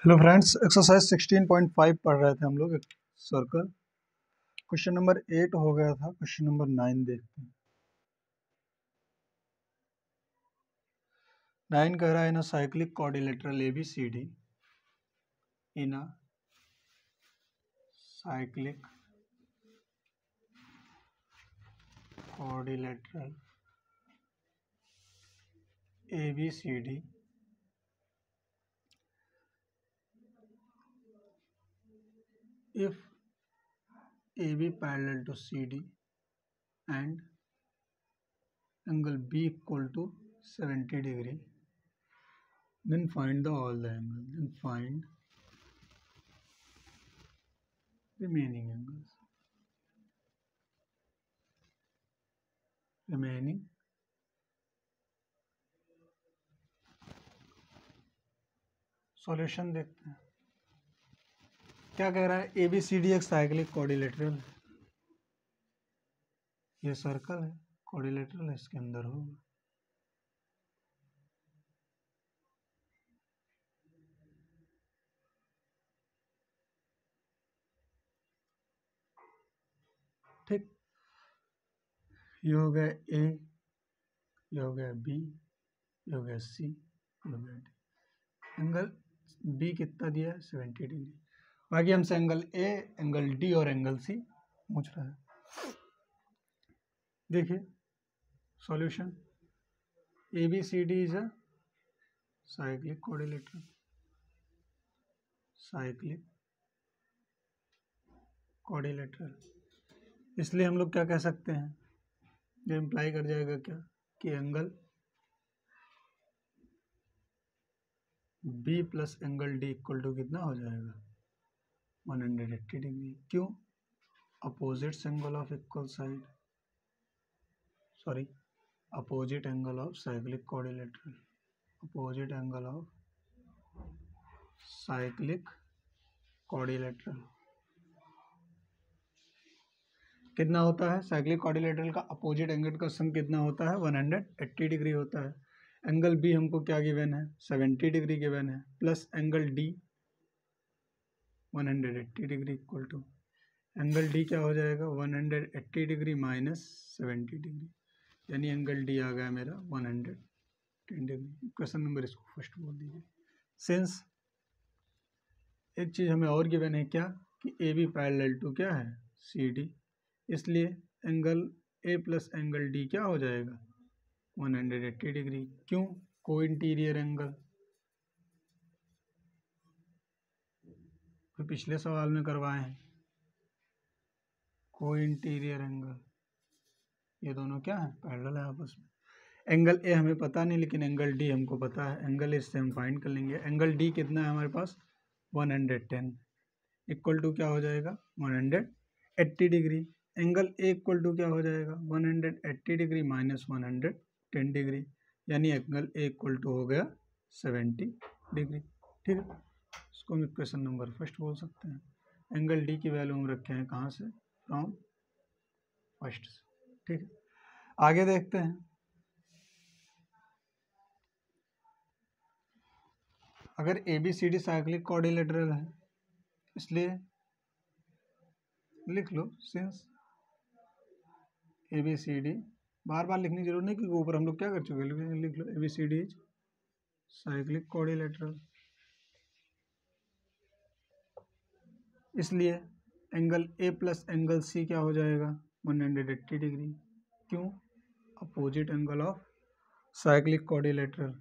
Hello friends, exercise 16.5 पढ़ रहे थे हम लोग। एक सर्कल क्वेश्चन नंबर 8 हो गया था। क्वेश्चन नंबर 9 देखते हैं। 9 कह रहा है in a cyclic quadrilateral ABCD, in a cyclic quadrilateral ABCD if AB parallel to CD and angle B equal to 70 degree, then find all the angles, then find remaining angles. remaining solution देखते हैं। क्या कह रहा है? ABCD एक cyclic quadrilateral है। ये circle है, क्वाड्रिलेटरल है, इसके अंदर होगा। ठीक, ये हो गया A, ये हो गया B, ये हो गया C, ये हो गया D। एंगल B कितना दिया है? 70 डिग्री। बाकी हमसे एंगल A, एंगल D और एंगल C पूछ रहा है। देखिए solution, ABCD is a cyclic quadrilateral, cyclic quadrilateral. इसलिए हम लोग क्या कह सकते हैं? ये इम्प्लाई कर जाएगा क्या कि angle B plus angle D equal to कितना हो जाएगा? 180 डिग्री। क्यों? Opposite angle of equal side, sorry opposite angle of cyclic quadrilateral, opposite angle of cyclic quadrilateral कितना होता है? साइक्लिक क्वाड्रिलेटरल का अपोजिट एंगल का सम कितना होता है? 180 डिग्री होता है। एंगल B हमको क्या गिवन है? 70 डिग्री गिवन है, plus angle D 180 degree equal to angle D क्या हो जाएगा? 180 डिग्री माइनस 70 डिग्री, यानी एंगल D आ गया मेरा 110 डिग्री। क्वेश्चन नंबर इसको फर्स्ट बोल दीजिए। सिंस एक चीज़ हमें और गिवन है क्या कि AB पैरेलल टू क्या है? CD, इसलिए angle A plus angle D क्या हो जाएगा? 180 डिग्री। क्यों? को इंटीरियर एंगल, तो पिछले सवाल में करवाए हैं को इंटीरियर एंगल, ये दोनों क्या है? पैरेलल है आपस में। एंगल A हमें पता नहीं, लेकिन एंगल D हमको पता है। एंगल A से हम फाइंड कर लेंगे। एंगल D कितना है हमारे पास? 110 इक्वल टू क्या हो जाएगा? 180 degree. Angle A equal to क्या हो जाएगा? 180 डिग्री माइनस 110 डिग्री, यानी एंगल A इक्वल टू हो गया 70 डिग्री। ठीक है, इसको हम इक्वेशन नंबर फर्स्ट बोल सकते हैं। एंगल D की वैल्यू हम रखे हैं कहाँ से? फ्रॉम फर्स्ट से। ठीक है, आगे देखते हैं। अगर ABCD साइक्लिक क्वाड्रिलेटरल है, इसलिए लिख लो सिंस ABCD, बार बार लिखने की जरूरत नहीं, क्योंकि ऊपर हम लोग क्या कर चुके हैं, लिख लो ABCD इज साइक्लिक क्वाड्रिलेटरल। इसलिए angle A plus angle C क्या हो जाएगा? 180 डिग्री। क्यों? Opposite angle of cyclic quadrilateral,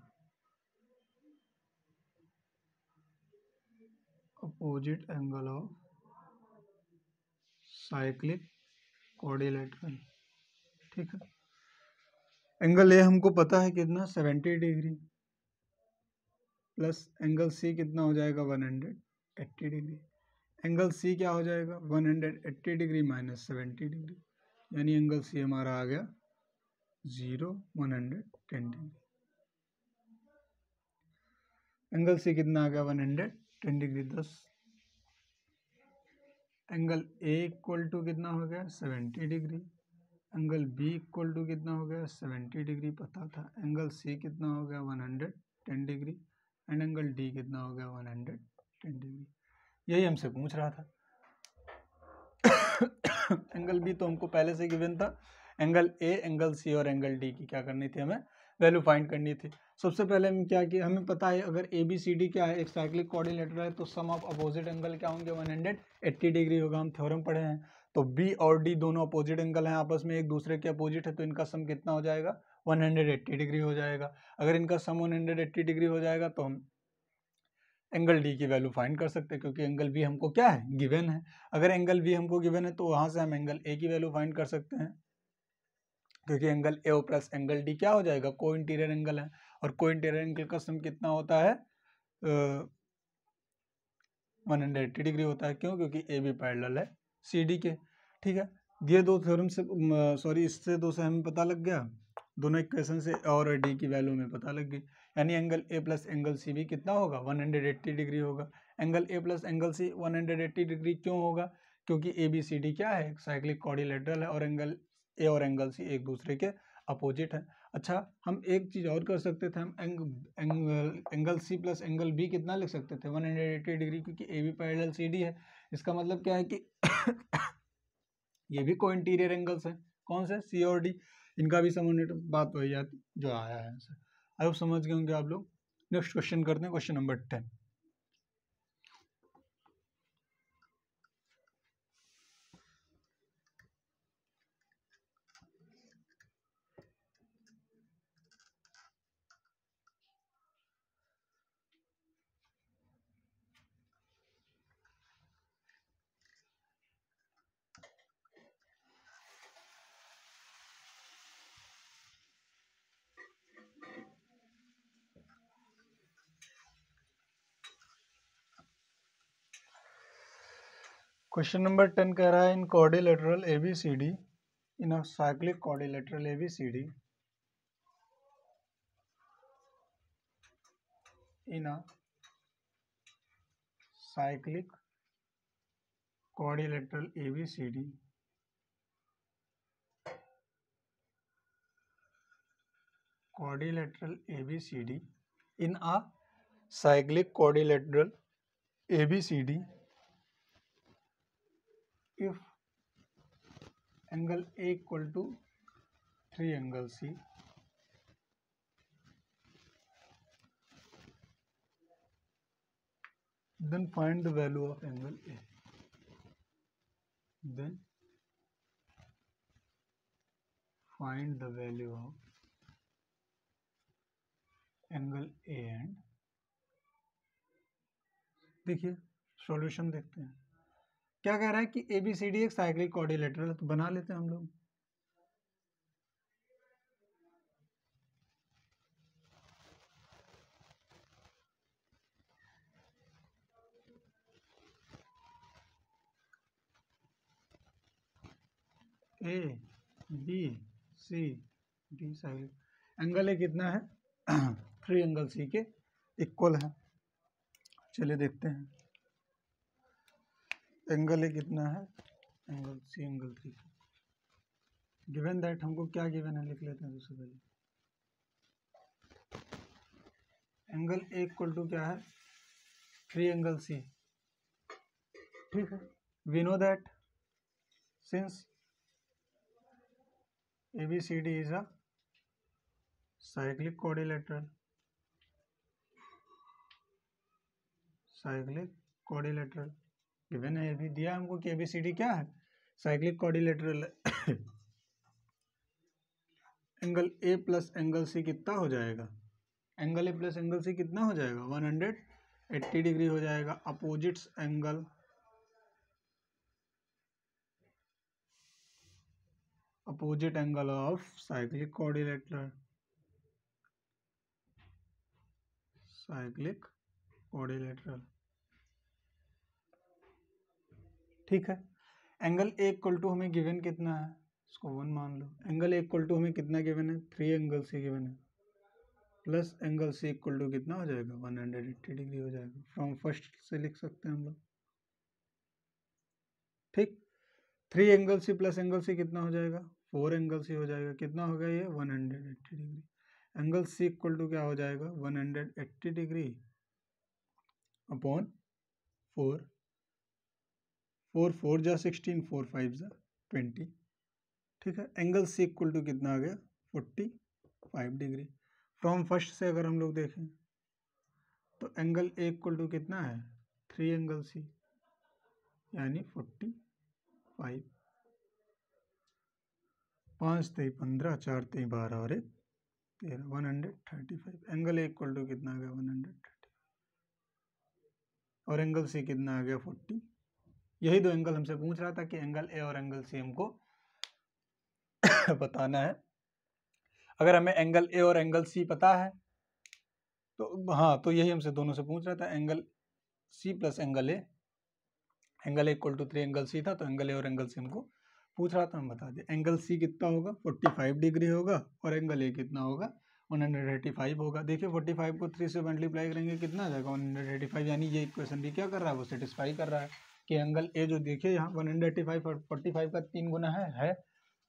opposite angle of cyclic quadrilateral. ठीक है, एंगल A हमको पता है कितना? 70 डिग्री, प्लस एंगल C कितना हो जाएगा? 180 डिग्री। एंगल C क्या हो जाएगा? 180 डिग्री माइनस 70 डिग्री, यानी एंगल C हमारा आ गया 0, 110 डिग्री। एंगल C कितना आ गया? 110 degree. 10 angle A equal to कितना हो गया? 70 degree. Angle B equal to कितना हो गया? 70 डिग्री पता था। एंगल C कितना हो गया? 110 डिग्री। एंड एंगल D कितना हो गया? 110 10 डिग्री, यही हमसे पूछ रहा था। एंगल बी तो हमको पहले से गिवन था। एंगल ए, एंगल सी और एंगल डी की क्या करनी थी, हमें वैल्यू फाइंड करनी थी। सबसे पहले हम क्या किया, हमें पता है अगर ए बी सी डी क्या है, एक साइक्लिक कोऑर्डिनेटर है, तो सम ऑफ अपोजिट एंगल क्या होंगे, 180 डिग्री होगा। हम थ्योरम पढ़े हैं। तो बी और डी दोनों अपोजिट एंगल हैं, आपस में एक दूसरे के अपोजिट है, तो इनका सम कितना हो जाएगा, 180 डिग्री हो जाएगा। अगर इनका सम 180 डिग्री हो जाएगा तो हम एंगल डी की वैल्यू फाइंड कर सकते हैं, क्योंकि एंगल बी हमको क्या है, गिवन है। अगर एंगल बी हमको गिवन है तो वहां से हम एंगल ए की वैल्यू फाइंड कर सकते हैं, क्योंकि angle A plus angle D क्या हो जाएगा, को इंटीरियर एंगल है, और को इंटीरियर एंगल का सम कितना होता है, 180 डिग्री होता है। क्यों, क्योंकि ए बी पैरेलल है सी डी के। ठीक है, ये दो थ्योरम से इससे दो से हमें पता लग गया, दोनों इक्वेशन से, और डी की वैल्यू में पता लग गई। यानी angle A plus angle C भी कितना होगा, 180 डिग्री होगा। Angle A plus angle C 180 degree क्यों होगा, क्योंकि ए बी सी डी क्या है, साइक्लिक कोऑर्डिनेटर है, और एंगल ए और एंगल सी एक दूसरे के अपोजिट है। अच्छा, हम एक चीज़ और कर सकते थे, हम angle C plus angle B कितना लिख सकते थे, 180 डिग्री, क्योंकि A B parallel C D है। इसका मतलब क्या है कि ये भी को इंटीरियर एंगल्स हैं, कौन से, सी और डी, इनका भी सम, बात वही आती जो आया है आंसर। आई होप समझ गए होंगे आप लोग। नेक्स्ट क्वेश्चन करते हैं, क्वेश्चन नंबर 10। क्वेश्चन नंबर 10 कह रहा है, in quadrilateral ABCD, in a cyclic quadrilateral ABCD, in a cyclic quadrilateral ABCD, quadrilateral ABCD, in a cyclic quadrilateral ABCD, if angle A equal to 3 angle C, then find the value of angle A. Then find the value of angle A and, देखिए solution देखते हैं। क्या कह रहा है कि ABCD एक cyclic coordinator है, तो बना लेते हैं हम लोग। A B C D cyclic, angle A कितना है 3 एंगल C के इक्वल है। चलिए देखते हैं एंगल ए कितना है, angle C angle 3। Given that, हमको क्या गिवन है लिख लेते हैं सबसे पहले। एंगल ए इक्वल टू क्या है, 3 एंगल C। ठीक है, we know that since ABCD is a cyclic quadrilateral, cyclic coordinator given है, भी दिया हमको कि ABCD क्या है, cyclic coordinator. Angle A plus angle C कितना हो जाएगा, angle A plus angle C कितना हो जाएगा, 180 डिग्री हो जाएगा। Opposites angle, opposite angle of cyclic coordinator, cyclic coordinator. ठीक है, एंगल ए इक्वल टू हमें गिवन कितना है, इसको 1 मान लो। एंगल ए इक्वल टू हमें कितना गिवन है, 3 एंगल सी गिवन है, plus angle C equal to कितना हो जाएगा, 180 डिग्री हो जाएगा। फ्रॉम फर्स्ट से लिख सकते हैं हम लोग। ठीक, 3 angle C plus angle C कितना हो जाएगा, 4 एंगल सी हो जाएगा। कितना होगा ये, 180 degree. Angle C equal to क्या हो जाएगा, 180 डिग्री अपॉन 4 4 4 जा 16, 4 5 जा 20। ठीक है, एंगल सी इक्वल टू कितना आ गया 45 डिग्री। फ्रॉम फर्स्ट से अगर हम लोग देखें तो एंगल ए इक्वल टू कितना है 3 एंगल सी, यानी 45। 5 3 15, 4 3 12 और 1 13, 135। एंगल ए इक्वल टू कितना आ गया 130 और एंगल सी कितना आ गया 40। यही दो एंगल हमसे पूछ रहा था कि एंगल ए और एंगल सी हमको बताना है। अगर हमें एंगल ए और एंगल सी पता है तो हाँ, तो यही हमसे दोनों से पूछ रहा था, angle C plus angle A. Angle A equal to 3 angle C था, तो एंगल ए और एंगल सी हमको पूछ रहा था, हम बता दें। एंगल सी कितना होगा 45 डिग्री होगा और एंगल ए कितना होगा 185 होगा। देखिए 45 को 3 से मल्टीप्लाई करेंगे कितना आ जाएगा 185, यानी ये इक्वेशन भी क्या कर रहा है, वो सेटिस्फाई कर रहा है कि एंगल ए जो देखिए यहाँ 185 और 45 का 3 गुना है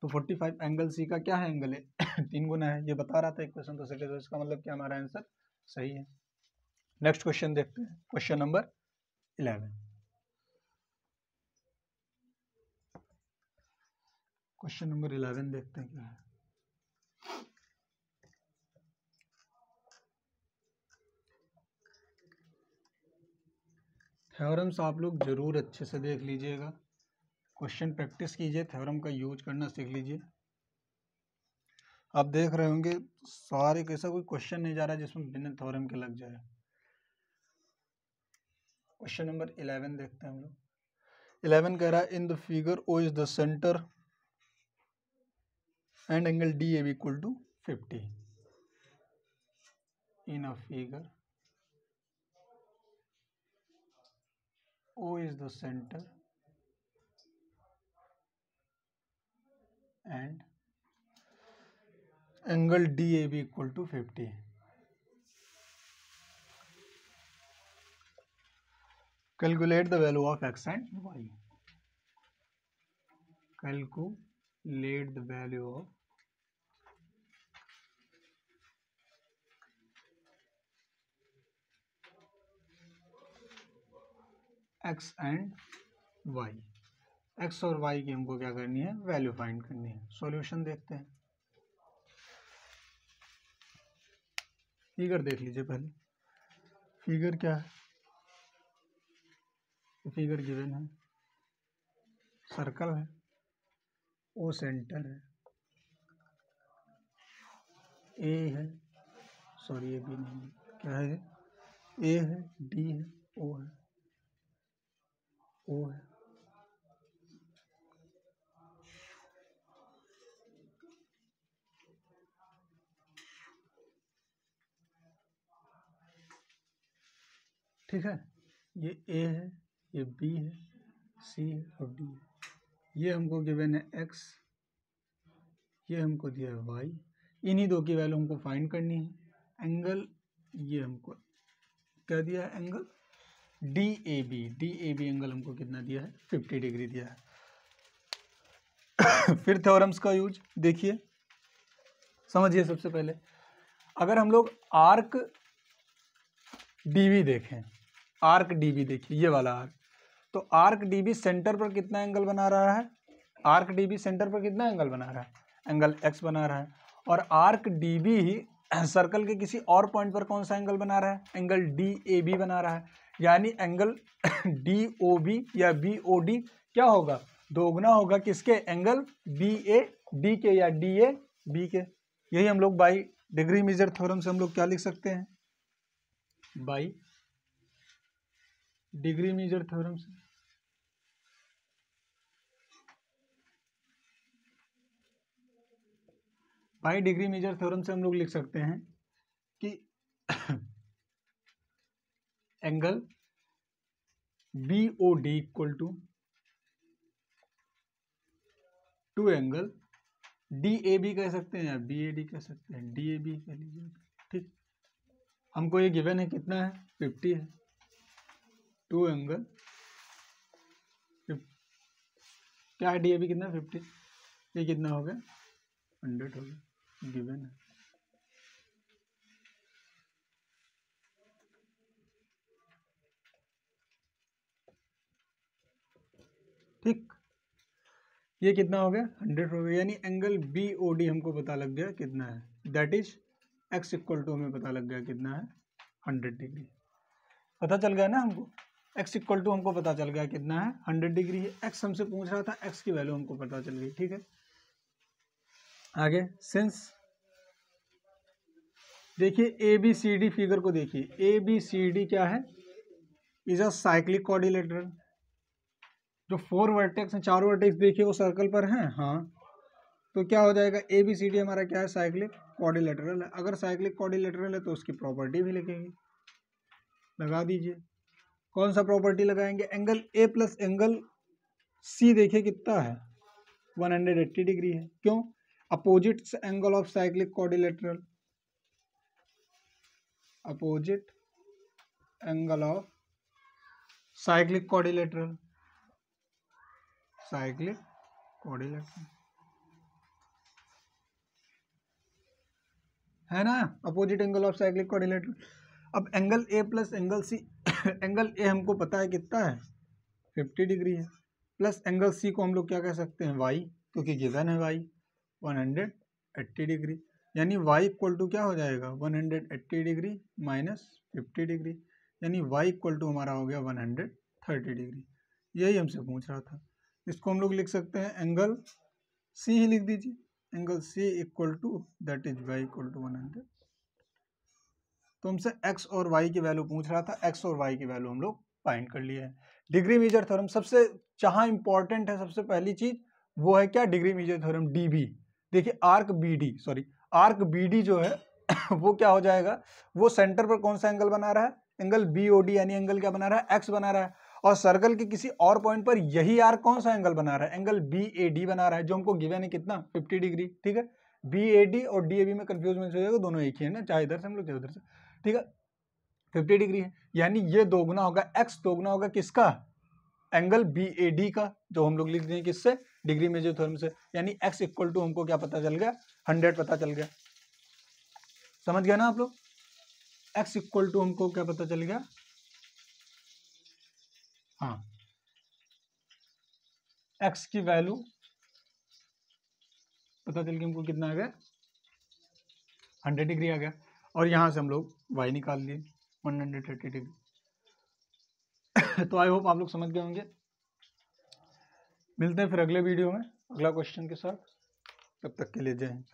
तो 45 एंगल सी का क्या है, एंगल ए 3 गुना है, ये बता रहा था इक्वेशन, तो सेटिस्फाई, इसका मतलब क्या हमारा आंसर सही है। नेक्स्ट क्वेश्चन देखते हैं, क्वेश्चन नंबर 11। क्वेश्चन नंबर 11 देखते हैं क्या है। थ्योरम्स आप लोग जरूर अच्छे से देख लीजिएगा, क्वेश्चन प्रैक्टिस कीजिए, थ्योरम का यूज करना सीख लीजिए। आप देख रहे होंगे सारे कैसा कोई क्वेश्चन नहीं जा रहा जिसमें बिना थ्योरम के लग जाए। क्वेश्चन नंबर 11 देखते हैं हम लोग। 11 कह रहा है in the figure O is the centre and angle D A B equal to 50। In a figure O is the center and angle DAB equal to 50. Calculate the value of x and y. Calculate the value of x and y. x और y की हमको क्या करनी है, value find करनी है। Solution देखते हैं। फिगर देख लीजिए पहले, फिगर क्या है, फिगर गिवन है, सर्कल है, ओ सेंटर है, ए है, सॉरी ए बी नहीं, क्या है, ए है, डी है, ओ है, ओ है, ठीक है, ये ए है, ये बी है, सी है और डी है। ये हमको गिवन है एक्स, ये हमको दिया है वाई, इन्हीं दो की वैल्यू हमको फाइंड करनी है। एंगल ये हमको क्या दिया है, angle D A B angle हमको कितना दिया है 50 डिग्री दिया है। फिर थ्योरम्स का यूज देखिए, समझिए। सबसे पहले अगर हम लोग आर्क डीबी देखें, आर्क डीबी देखिए, ये वाला आर्क, तो आर्क डीबी सेंटर पर कितना एंगल बना रहा है, आर्क डीबी सेंटर पर कितना एंगल बना रहा है, एंगल एक्स बना रहा है। और आर्क डीबी ही सर्कल के किसी और पॉइंट पर कौन सा एंगल बना रहा है, एंगल डी ए बी बना रहा है। यानी एंगल डी ओ बी या बी ओ डी क्या होगा, दोगुना होगा किसके, एंगल बी ए डी के या डी ए बी के। यही हम लोग बाई डिग्री मेजर थ्योरम से हम लोग क्या लिख सकते हैं, बाई डिग्री मेजर थ्योरम से बाई डिग्री मेजर थ्योरम से हम लोग लिख सकते हैं कि angle B O D equal to angle D A B कह सकते हैं या बी ए डी कह सकते हैं, डी ए बी कह लीजिए। ठीक, हमको ये गिवन है कितना है 50 है, टू एंगल क्या है, डी ए बी कितना 50, ये कितना हो गया 100 हो गया, गिवन है। ठीक, ये कितना हो गया 100 हो गया, यानी एंगल बी ओ डी हमको पता लग गया कितना है, that is X equal to हमें पता लग गया कितना है 100 डिग्री। पता चल गया ना हमको, एक्स इक्वल टू हमको पता चल गया कितना है 100 डिग्री है। एक्स हमसे पूछ रहा था, एक्स की वैल्यू हमको पता चल गई। ठीक है, आगे सिंस देखिए A B C D figure को देखिए, ए बी सी डी क्या है, इज अ साइक्लिक क्वाड्रिलेटरल। जो 4 वर्टेक्स हैं, 4 वर्टेक्स देखिए वो सर्कल पर हैं, हाँ, तो क्या हो जाएगा ए बी सी डी हमारा क्या है, साइक्लिक क्वाड्रिलेटरल है। अगर साइक्लिक क्वाड्रिलेटरल है तो उसकी प्रॉपर्टी भी लिखेंगे, लगा दीजिए। कौन सा प्रॉपर्टी लगाएंगे, angle A plus angle C देखिए कितना है 180 डिग्री है। क्यों, opposite angle of cyclic quadrilateral, opposite angle of cyclic quadrilateral, cyclic quadrilateral है ना, opposite angle of cyclic quadrilateral. अब angle A plus angle C, angle A हमको पता है कितना है 50 डिग्री है, प्लस एंगल सी को हम लोग क्या कह सकते हैं वाई, क्योंकि गिवन है वाई 180 डिग्री, यानी वाई इक्वल टू क्या हो जाएगा 180 डिग्री माइनस 50 डिग्री, यानी वाई इक्वल टू हमारा हो गया 130 डिग्री। यही हमसे पूछ रहा था। इसको हम लोग लिख सकते हैं एंगल सी ही लिख दीजिए, angle C equal to that is Y equal to 100। तो हमसे एक्स और वाई की वैल्यू पूछ रहा था, एक्स और वाई की वैल्यू हम लोग फाइंड कर लिए है। डिग्री मेजर थ्योरम सबसे जहां इंपॉर्टेंट है, सबसे पहली चीज वो है क्या, डिग्री मेजर थ्योरम डीबी। देखिए arc BD, sorry arc BD जो है वो क्या हो जाएगा, वो सेंटर पर कौन सा एंगल बना रहा है, एंगल बीओडी, यानी एंगल क्या बना रहा है, एक्स बना रहा है, और सर्कल के किसी और पॉइंट पर यही आर्क कौन सा एंगल बना रहा है, एंगल बीएडी बना रहा है, जो हमको गिवन है कितना 50 डिग्री। ठीक है, बीएडी और डीएबी में कंफ्यूज हो जाएगा, दोनों एक ही है ना, चाहे इधर से हम लोग चाहे उधर से। ठीक है, 50 डिग्री है, यानी ये दोगुना होगा, एक्स दोगुना होगा किसका, एंगल बीएडी का, जो हम लोग लिख दें किससे, डिग्री मेजर थ्योरम से, यानी एक्स इक्वल टू हमको क्या पता चल गया 100 पता चल गया। समझ गया ना आप लोग, एक्स इक्वल टू हमको क्या पता चल गया, हाँ एक्स की वैल्यू पता चल गया हमको कितना आ गया 100 डिग्री आ गया, और यहां से हम लोग वाई निकाल लिए 130 डिग्री। तो आई होप आप लोग समझ गए होंगे। मिलते हैं फिर अगले वीडियो में अगला क्वेश्चन के साथ, तब तक के लिए जय हिंद।